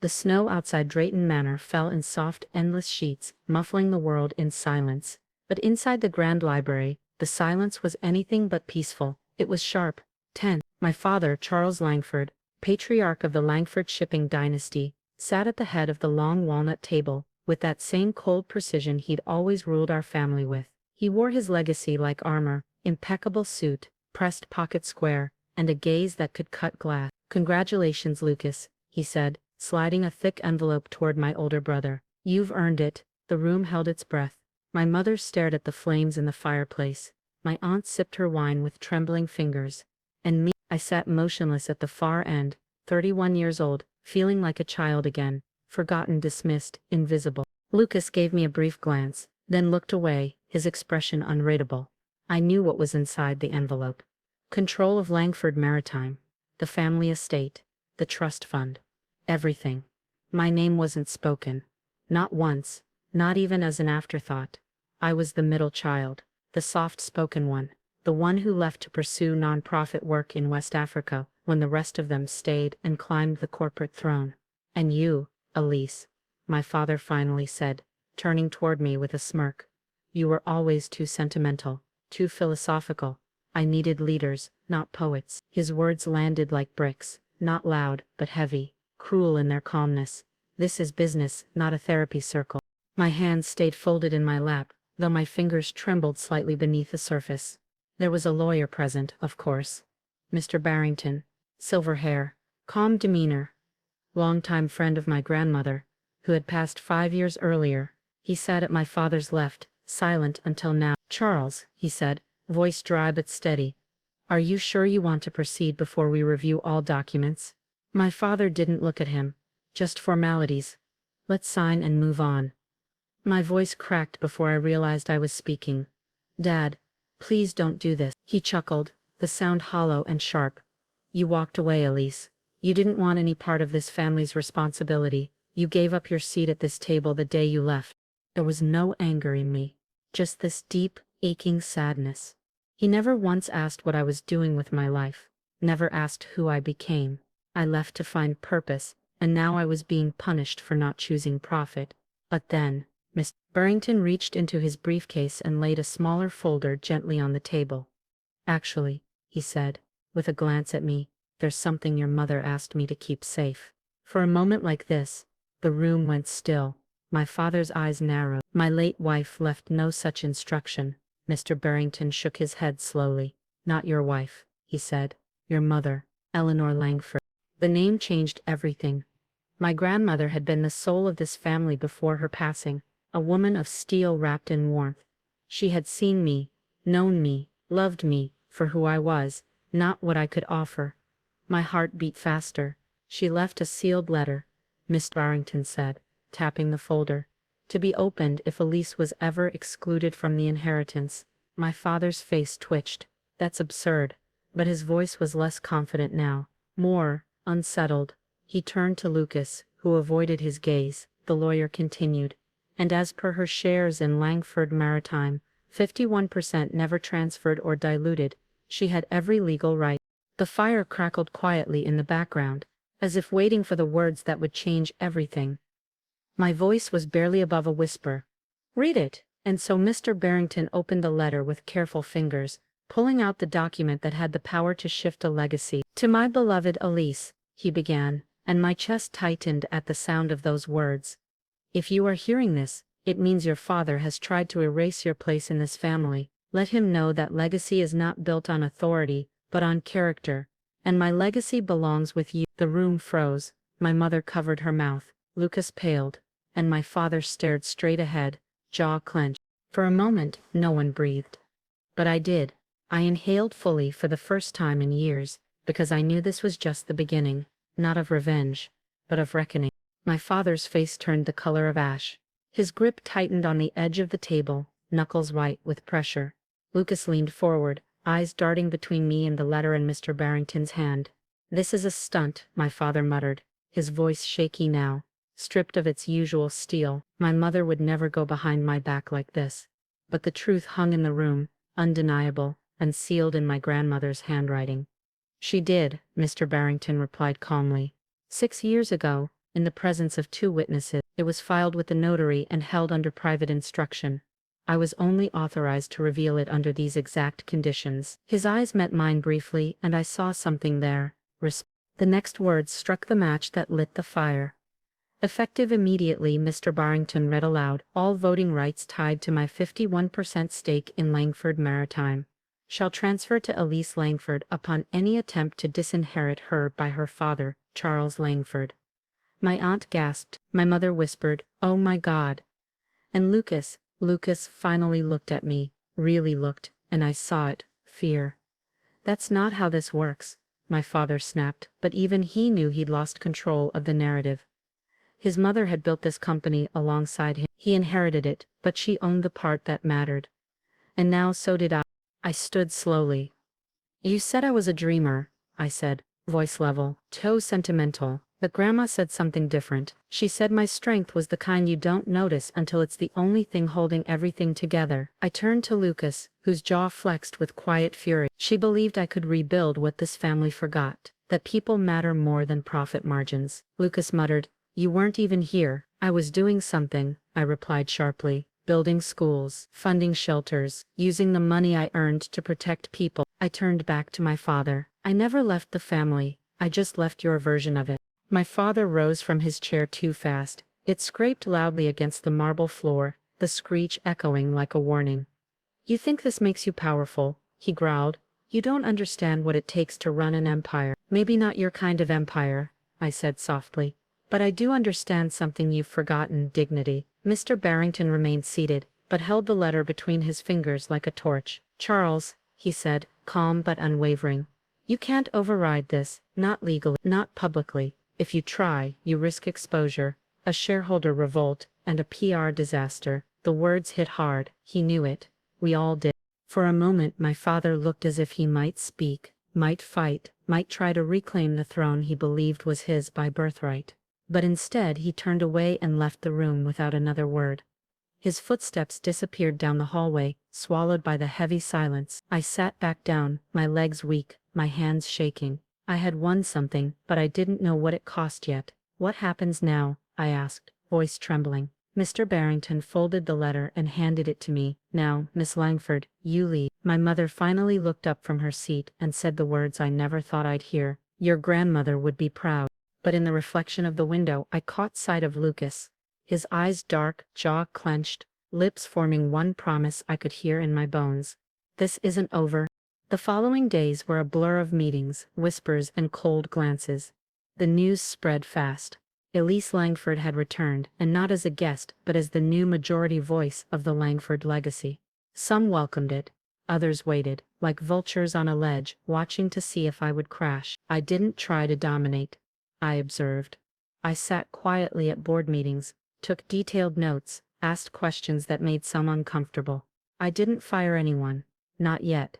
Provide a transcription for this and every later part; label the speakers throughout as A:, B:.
A: The snow outside Drayton Manor fell in soft, endless sheets, muffling the world in silence. But inside the grand library, the silence was anything but peaceful. It was sharp, tense. My father, Charles Langford, patriarch of the Langford shipping dynasty, sat at the head of the long walnut table, with that same cold precision he'd always ruled our family with. He wore his legacy like armor, impeccable suit, pressed pocket square, and a gaze that could cut glass. "Congratulations, Lucas," he said, sliding a thick envelope toward my older brother. "You've earned it." The room held its breath. My mother stared at the flames in the fireplace. My aunt sipped her wine with trembling fingers. And me, I sat motionless at the far end, 31 years old, feeling like a child again, forgotten, dismissed, invisible. Lucas gave me a brief glance, then looked away, his expression unreadable. I knew what was inside the envelope. Control of Langford Maritime, the family estate, the trust fund. Everything. My name wasn't spoken. Not once, not even as an afterthought. I was the middle child, the soft-spoken one, the one who left to pursue non-profit work in West Africa when the rest of them stayed and climbed the corporate throne. "And you, Elise," my father finally said, turning toward me with a smirk. "You were always too sentimental, too philosophical. I needed leaders, not poets." His words landed like bricks, not loud, but heavy, cruel in their calmness. "This is business, not a therapy circle." My hands stayed folded in my lap, though my fingers trembled slightly beneath the surface. There was a lawyer present, of course. Mr. Barrington, silver hair, calm demeanor, longtime friend of my grandmother, who had passed 5 years earlier. He sat at my father's left, silent until now. "Charles," he said, voice dry but steady, "are you sure you want to proceed before we review all documents?" My father didn't look at him. "Just formalities. Let's sign and move on." My voice cracked before I realized I was speaking. "Dad, please don't do this." He chuckled, the sound hollow and sharp. "You walked away, Elise. You didn't want any part of this family's responsibility. You gave up your seat at this table the day you left." There was no anger in me, just this deep, aching sadness. He never once asked what I was doing with my life, never asked who I became. I left to find purpose, and now I was being punished for not choosing profit. But then, Mr. Barrington reached into his briefcase and laid a smaller folder gently on the table. "Actually," he said, with a glance at me, "there's something your mother asked me to keep safe." For a moment like this, the room went still. My father's eyes narrowed. "My late wife left no such instruction." Mr. Barrington shook his head slowly. "Not your wife," he said. "Your mother, Eleanor Langford." The name changed everything. My grandmother had been the soul of this family before her passing, a woman of steel wrapped in warmth. She had seen me, known me, loved me, for who I was, not what I could offer. My heart beat faster. "She left a sealed letter," Mr. Barrington said, tapping the folder, "to be opened if Elise was ever excluded from the inheritance." My father's face twitched. "That's absurd." But his voice was less confident now, more unsettled. He turned to Lucas, who avoided his gaze. The lawyer continued, "And as per her shares in Langford Maritime, 51% never transferred or diluted, she had every legal right." The fire crackled quietly in the background, as if waiting for the words that would change everything. My voice was barely above a whisper. "Read it." And so Mr. Barrington opened the letter with careful fingers, pulling out the document that had the power to shift a legacy. "To my beloved Elise," he began, and my chest tightened at the sound of those words. "If you are hearing this, it means your father has tried to erase your place in this family. Let him know that legacy is not built on authority, but on character. And my legacy belongs with you." The room froze. My mother covered her mouth. Lucas paled, and my father stared straight ahead, jaw clenched. For a moment, no one breathed. But I did. I inhaled fully for the first time in years, because I knew this was just the beginning, not of revenge, but of reckoning. My father's face turned the color of ash. His grip tightened on the edge of the table, knuckles white with pressure. Lucas leaned forward, eyes darting between me and the letter in Mr. Barrington's hand. "This is a stunt," my father muttered, his voice shaky now, stripped of its usual steel. "My mother would never go behind my back like this." But the truth hung in the room, undeniable, and sealed in my grandmother's handwriting. "She did," Mr. Barrington replied calmly. "6 years ago, in the presence of 2 witnesses. It was filed with the notary and held under private instruction. I was only authorized to reveal it under these exact conditions. His eyes met mine briefly, and I saw something there. The next words struck the match that lit the fire. Effective immediately, Mr. Barrington read aloud, all voting rights tied to my 51% stake in Langford Maritime shall transfer to Elise Langford upon any attempt to disinherit her by her father, Charles Langford. My aunt gasped, my mother whispered, "Oh my God." And Lucas finally looked at me, really looked, and I saw it, fear. "That's not how this works," my father snapped, but even he knew he'd lost control of the narrative. His mother had built this company alongside him. He inherited it, but she owned the part that mattered. And now so did I. I stood slowly. "You said I was a dreamer," I said, voice level, toe sentimental, but Grandma said something different. She said my strength was the kind you don't notice until it's the only thing holding everything together. I turned to Lucas, whose jaw flexed with quiet fury. She believed I could rebuild what this family forgot, that people matter more than profit margins. Lucas muttered, "You weren't even here." "I was doing something," I replied sharply. "Building schools, funding shelters, using the money I earned to protect people." I turned back to my father. "I never left the family, I just left your version of it." My father rose from his chair too fast. It scraped loudly against the marble floor, the screech echoing like a warning. "You think this makes you powerful," he growled. "You don't understand what it takes to run an empire." "Maybe not your kind of empire," I said softly. "But I do understand something you've forgotten, dignity." Mr. Barrington remained seated, but held the letter between his fingers like a torch. "Charles," he said, calm but unwavering, "you can't override this, not legally, not publicly. If you try, you risk exposure, a shareholder revolt, and a PR disaster." The words hit hard. He knew it. We all did. For a moment my father looked as if he might speak, might fight, might try to reclaim the throne he believed was his by birthright. But instead he turned away and left the room without another word. His footsteps disappeared down the hallway, swallowed by the heavy silence. I sat back down, my legs weak, my hands shaking. I had won something, but I didn't know what it cost yet. "What happens now?" I asked, voice trembling. Mr. Barrington folded the letter and handed it to me. "Now, Miss Langford, you leave." My mother finally looked up from her seat and said the words I never thought I'd hear. "Your grandmother would be proud." But in the reflection of the window I caught sight of Lucas. His eyes dark, jaw clenched, lips forming one promise I could hear in my bones. "This isn't over." The following days were a blur of meetings, whispers, and cold glances. The news spread fast. Elise Langford had returned, and not as a guest, but as the new majority voice of the Langford legacy. Some welcomed it. Others waited, like vultures on a ledge, watching to see if I would crash. I didn't try to dominate. I observed. I sat quietly at board meetings, took detailed notes, asked questions that made some uncomfortable. I didn't fire anyone. Not yet.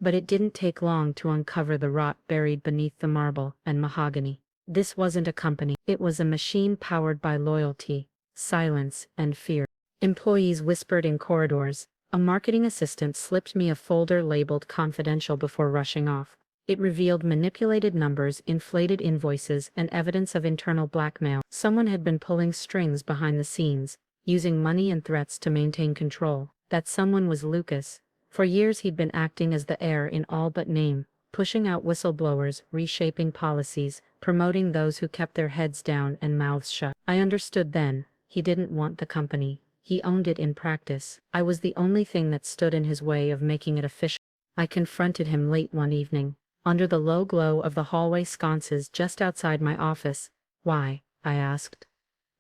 A: But it didn't take long to uncover the rot buried beneath the marble and mahogany. This wasn't a company. It was a machine powered by loyalty, silence, and fear. Employees whispered in corridors. A marketing assistant slipped me a folder labeled confidential before rushing off. It revealed manipulated numbers, inflated invoices, and evidence of internal blackmail. Someone had been pulling strings behind the scenes, using money and threats to maintain control. That someone was Lucas. For years he'd been acting as the heir in all but name, pushing out whistleblowers, reshaping policies, promoting those who kept their heads down and mouths shut. I understood then. He didn't want the company. He owned it in practice. I was the only thing that stood in his way of making it official. I confronted him late one evening, under the low glow of the hallway sconces just outside my office. "Why?" I asked.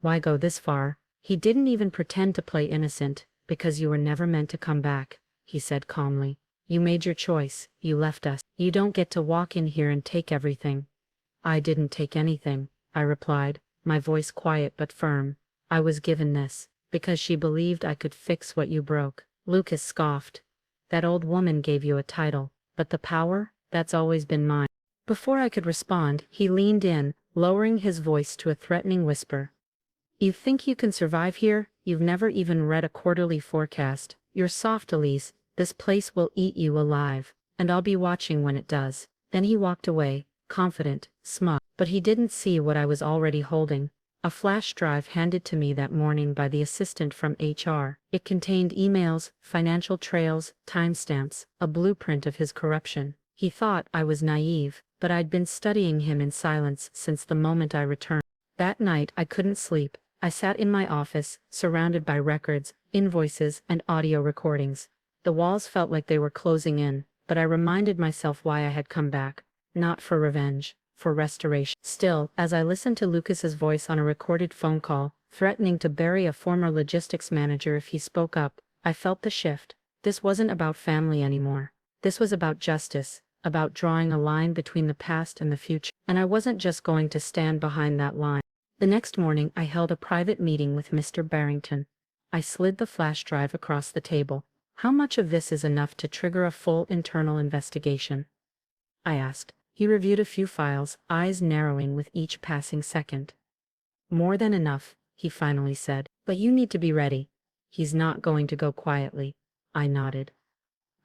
A: "Why go this far?" He didn't even pretend to play innocent. "Because you were never meant to come back," he said calmly. "You made your choice, you left us. You don't get to walk in here and take everything." "I didn't take anything," I replied, my voice quiet but firm. "I was given this, because she believed I could fix what you broke." Lucas scoffed. "That old woman gave you a title, but the power, that's always been mine." Before I could respond, he leaned in, lowering his voice to a threatening whisper. "You think you can survive here? You've never even read a quarterly forecast. You're soft, Elise. This place will eat you alive, and I'll be watching when it does." Then he walked away, confident, smug. But he didn't see what I was already holding. A flash drive handed to me that morning by the assistant from HR. It contained emails, financial trails, timestamps, a blueprint of his corruption. He thought I was naive, but I'd been studying him in silence since the moment I returned. That night I couldn't sleep. I sat in my office, surrounded by records, invoices, and audio recordings. The walls felt like they were closing in, but I reminded myself why I had come back. Not for revenge, for restoration. Still, as I listened to Lucas's voice on a recorded phone call, threatening to bury a former logistics manager if he spoke up, I felt the shift. This wasn't about family anymore. This was about justice, about drawing a line between the past and the future. And I wasn't just going to stand behind that line. The next morning I held a private meeting with Mr. Barrington. I slid the flash drive across the table. "How much of this is enough to trigger a full internal investigation?" I asked. He reviewed a few files, eyes narrowing with each passing second. "More than enough," he finally said. "But you need to be ready. He's not going to go quietly." I nodded.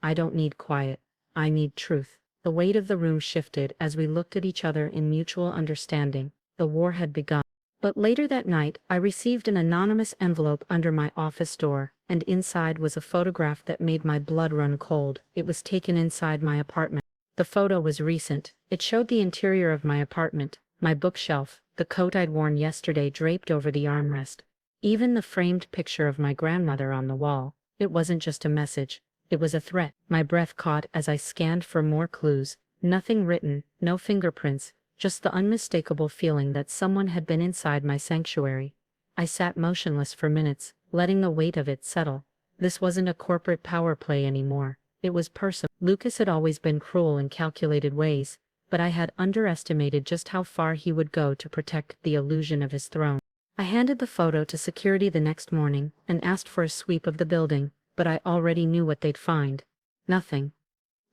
A: "I don't need quiet. I need truth." The weight of the room shifted as we looked at each other in mutual understanding. The war had begun. But later that night, I received an anonymous envelope under my office door, and inside was a photograph that made my blood run cold. It was taken inside my apartment. The photo was recent. It showed the interior of my apartment, my bookshelf, the coat I'd worn yesterday draped over the armrest. Even the framed picture of my grandmother on the wall. It wasn't just a message. It was a threat. My breath caught as I scanned for more clues. Nothing written, no fingerprints, just the unmistakable feeling that someone had been inside my sanctuary. I sat motionless for minutes, letting the weight of it settle. This wasn't a corporate power play anymore. It was personal. Lucas had always been cruel in calculated ways, but I had underestimated just how far he would go to protect the illusion of his throne. I handed the photo to security the next morning and asked for a sweep of the building, but I already knew what they'd find. Nothing.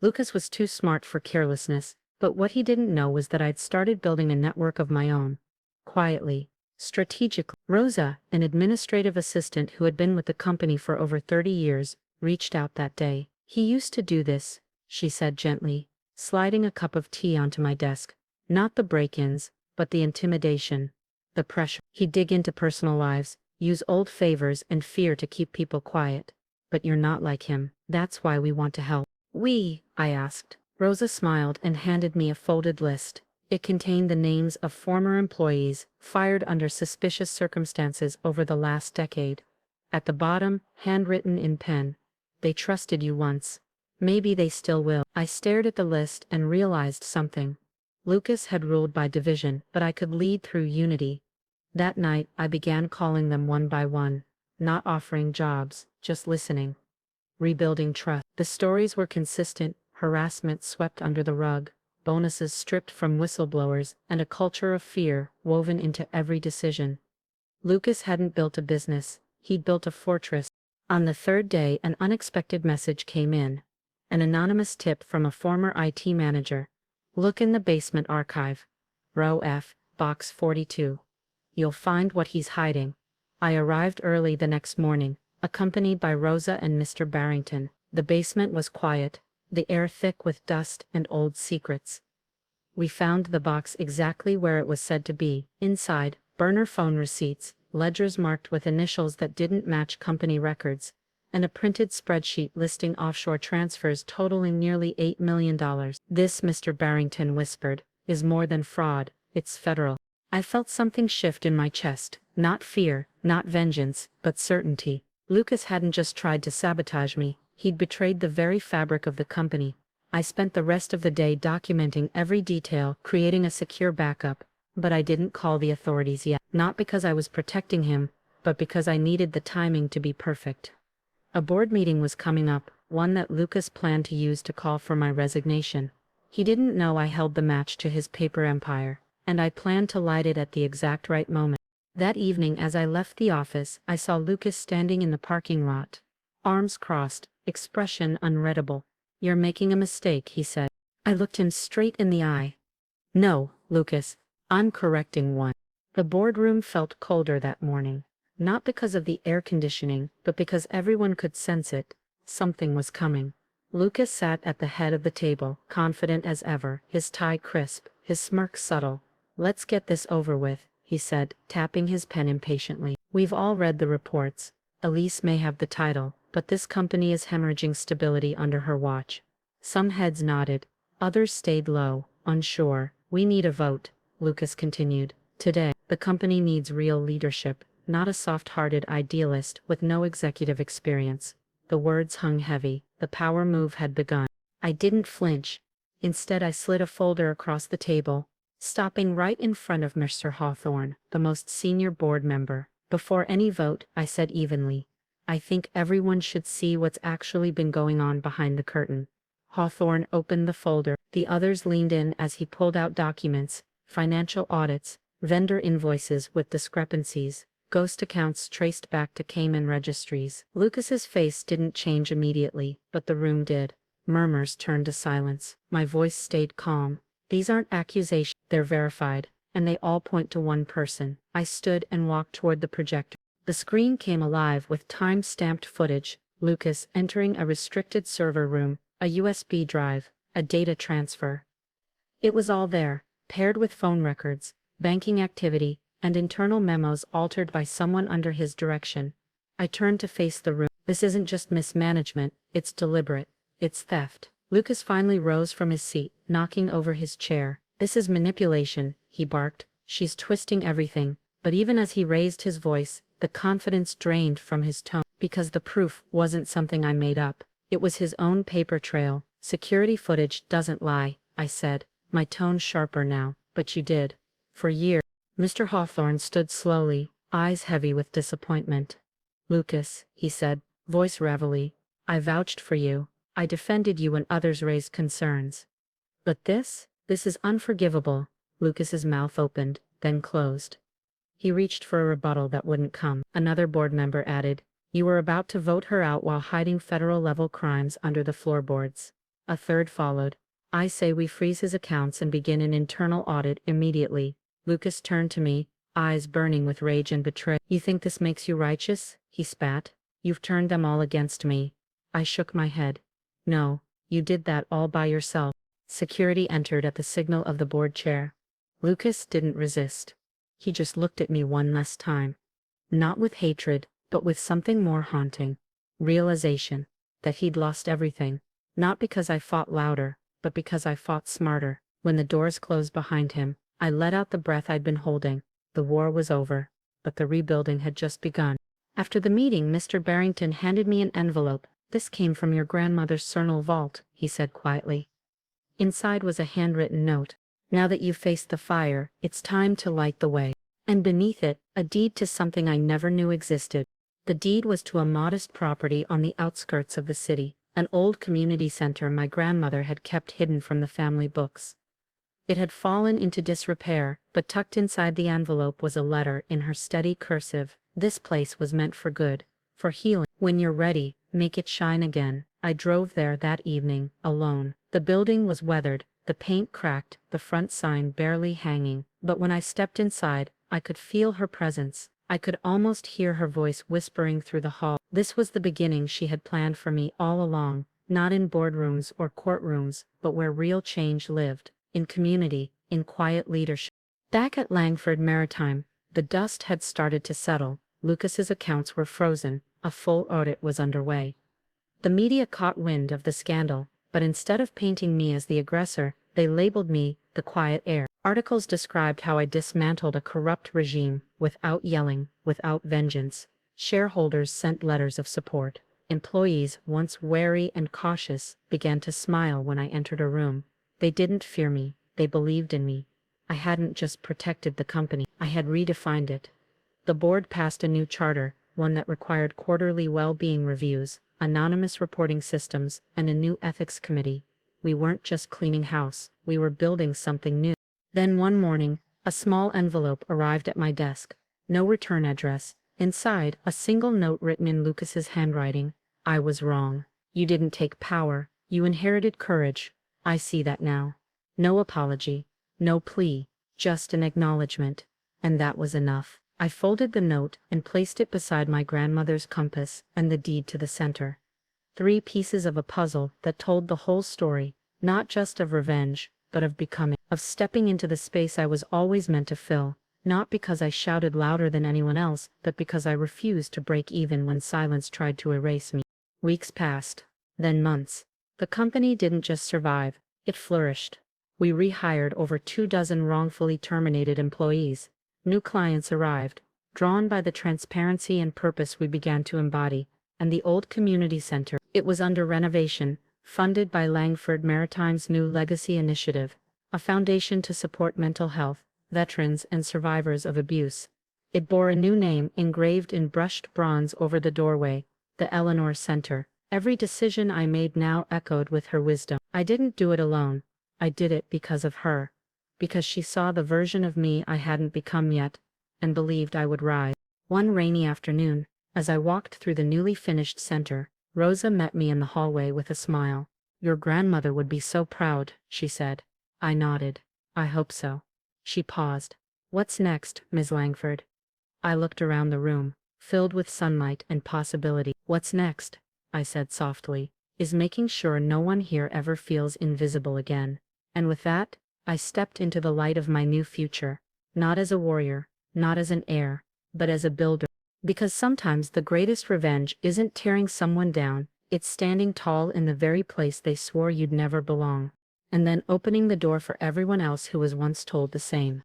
A: Lucas was too smart for carelessness, but what he didn't know was that I'd started building a network of my own. Quietly, strategically. Rosa, an administrative assistant who had been with the company for over 30 years, reached out that day. "He used to do this," she said gently, sliding a cup of tea onto my desk. "Not the break-ins, but the intimidation, the pressure. He'd dig into personal lives, use old favors and fear to keep people quiet. But you're not like him. That's why we want to help." "We?" I asked. Rosa smiled and handed me a folded list. It contained the names of former employees, fired under suspicious circumstances over the last decade. At the bottom, handwritten in pen, "They trusted you once. Maybe they still will." I stared at the list and realized something. Lucas had ruled by division, but I could lead through unity. That night, I began calling them one by one, not offering jobs, just listening. Rebuilding trust. The stories were consistent: harassment swept under the rug, bonuses stripped from whistleblowers, and a culture of fear woven into every decision. Lucas hadn't built a business, he'd built a fortress. On the third day, an unexpected message came in. An anonymous tip from a former IT manager. "Look in the basement archive. Row F, box 42. You'll find what he's hiding." I arrived early the next morning, accompanied by Rosa and Mr. Barrington. The basement was quiet, the air thick with dust and old secrets. We found the box exactly where it was said to be. Inside, burner phone receipts, ledgers marked with initials that didn't match company records, and a printed spreadsheet listing offshore transfers totaling nearly $8 million. "This," Mr. Barrington whispered, "is more than fraud, it's federal." I felt something shift in my chest, not fear, not vengeance, but certainty. Lucas hadn't just tried to sabotage me, he'd betrayed the very fabric of the company. I spent the rest of the day documenting every detail, creating a secure backup, but I didn't call the authorities yet. Not because I was protecting him, but because I needed the timing to be perfect. A board meeting was coming up, one that Lucas planned to use to call for my resignation. He didn't know I held the match to his paper empire, and I planned to light it at the exact right moment. That evening as I left the office, I saw Lucas standing in the parking lot. Arms crossed, expression unreadable. "You're making a mistake," he said. I looked him straight in the eye. "No, Lucas, I'm correcting one." The boardroom felt colder that morning. Not because of the air conditioning, but because everyone could sense it. Something was coming. Lucas sat at the head of the table, confident as ever, his tie crisp, his smirk subtle. "Let's get this over with," he said, tapping his pen impatiently. We've all read the reports. Elise may have the title, but this company is hemorrhaging stability under her watch. Some heads nodded. Others stayed low, unsure. We need a vote, Lucas continued. Today, the company needs real leadership, not a soft-hearted idealist with no executive experience. The words hung heavy. The power move had begun. I didn't flinch. Instead, I slid a folder across the table, stopping right in front of Mr. Hawthorne, the most senior board member. Before any vote, I said evenly, I think everyone should see what's actually been going on behind the curtain. Hawthorne opened the folder. The others leaned in as he pulled out documents, financial audits, vendor invoices with discrepancies, ghost accounts traced back to Cayman registries. Lucas's face didn't change immediately, but the room did. Murmurs turned to silence. My voice stayed calm. These aren't accusations, they're verified, and they all point to one person. I stood and walked toward the projector. The screen came alive with time-stamped footage, Lucas entering a restricted server room, a USB drive, a data transfer. It was all there, paired with phone records, banking activity, and internal memos altered by someone under his direction. I turned to face the room. This isn't just mismanagement, it's deliberate. It's theft. Lucas finally rose from his seat, knocking over his chair. This is manipulation, he barked. She's twisting everything. But even as he raised his voice, the confidence drained from his tone. Because the proof wasn't something I made up. It was his own paper trail. Security footage doesn't lie, I said, my tone sharper now. But you did. For years. Mr. Hawthorne stood slowly, eyes heavy with disappointment. Lucas, he said, voice reveille, I vouched for you. I defended you when others raised concerns. But this is unforgivable. Lucas's mouth opened, then closed. He reached for a rebuttal that wouldn't come. Another board member added, you were about to vote her out while hiding federal-level crimes under the floorboards. A third followed. I say we freeze his accounts and begin an internal audit immediately. Lucas turned to me, eyes burning with rage and betrayal. You think this makes you righteous? He spat. You've turned them all against me. I shook my head. No, you did that all by yourself. Security entered at the signal of the board chair. Lucas didn't resist. He just looked at me one last time. Not with hatred, but with something more haunting. Realization that he'd lost everything. Not because I fought louder, but because I fought smarter. When the doors closed behind him, I let out the breath I'd been holding. The war was over, but the rebuilding had just begun. After the meeting, Mr. Barrington handed me an envelope. This came from your grandmother's Cernal vault, he said quietly. Inside was a handwritten note. Now that you've faced the fire, it's time to light the way. And beneath it, a deed to something I never knew existed. The deed was to a modest property on the outskirts of the city, an old community center my grandmother had kept hidden from the family books. It had fallen into disrepair, but tucked inside the envelope was a letter in her steady cursive. This place was meant for good, for healing. When you're ready, make it shine again. I drove there that evening, alone. The building was weathered, the paint cracked, the front sign barely hanging. But when I stepped inside, I could feel her presence. I could almost hear her voice whispering through the hall. This was the beginning she had planned for me all along, not in boardrooms or courtrooms, but where real change lived, in community, in quiet leadership. Back at Langford Maritime, the dust had started to settle. Lucas's accounts were frozen. A full audit was underway. The media caught wind of the scandal, but instead of painting me as the aggressor, they labeled me the quiet heir. Articles described how I dismantled a corrupt regime, without yelling, without vengeance. Shareholders sent letters of support. Employees, once wary and cautious, began to smile when I entered a room. They didn't fear me, they believed in me. I hadn't just protected the company, I had redefined it. The board passed a new charter, one that required quarterly well-being reviews, anonymous reporting systems, and a new ethics committee. We weren't just cleaning house, we were building something new. Then one morning, a small envelope arrived at my desk. No return address. Inside, a single note written in Lucas's handwriting. I was wrong. You didn't take power, you inherited courage. I see that now. No apology, no plea, just an acknowledgement. And that was enough. I folded the note and placed it beside my grandmother's compass and the deed to the center. 3 pieces of a puzzle that told the whole story, not just of revenge, but of becoming, of stepping into the space I was always meant to fill. Not because I shouted louder than anyone else, but because I refused to break even when silence tried to erase me. Weeks passed, then months. The company didn't just survive, it flourished. We rehired over 24 wrongfully terminated employees. New clients arrived, drawn by the transparency and purpose we began to embody, and the old community center. It was under renovation, funded by Langford Maritime's new Legacy Initiative, a foundation to support mental health, veterans and survivors of abuse. It bore a new name engraved in brushed bronze over the doorway, the Eleanor Center. Every decision I made now echoed with her wisdom. I didn't do it alone. I did it because of her. Because she saw the version of me I hadn't become yet, and believed I would rise. One rainy afternoon, as I walked through the newly finished center, Rosa met me in the hallway with a smile. "Your grandmother would be so proud," she said. I nodded. "I hope so." She paused. "What's next, Ms. Langford?" I looked around the room, filled with sunlight and possibility. "What's next," I said softly, "is making sure no one here ever feels invisible again." And with that, I stepped into the light of my new future, not as a warrior, not as an heir, but as a builder. Because sometimes the greatest revenge isn't tearing someone down, it's standing tall in the very place they swore you'd never belong, and then opening the door for everyone else who was once told the same.